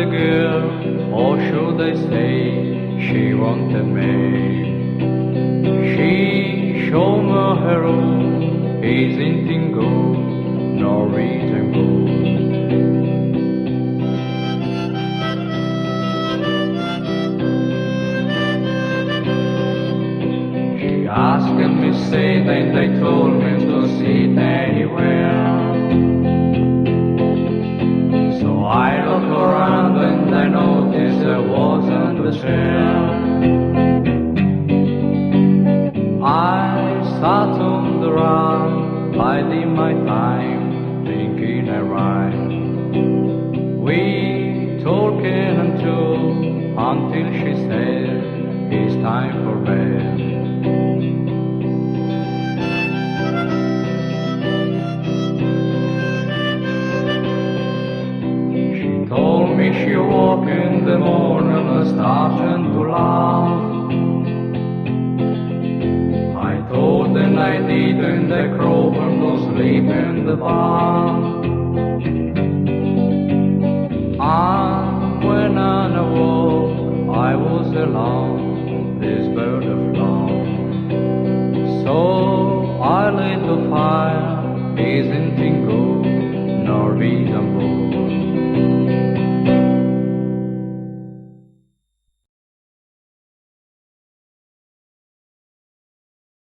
the girl, or should I say, she wanted me. She showed me her room, isn't in good, Norwegian good. She asked me, say, then they told me to sit anywhere. So I looked around and I noticed there wasn't a chair. I sat on the rug, biding my time, thinking a rhyme. We talking and talk until she said, it's time for bed. Told me she woke in the morning and started to laugh. I told her I didn't, I crawled and go sleep in the bath. And when I awoke, I was alone, this bird of love. So I lit the fire, isn't it good, Norwegian wood.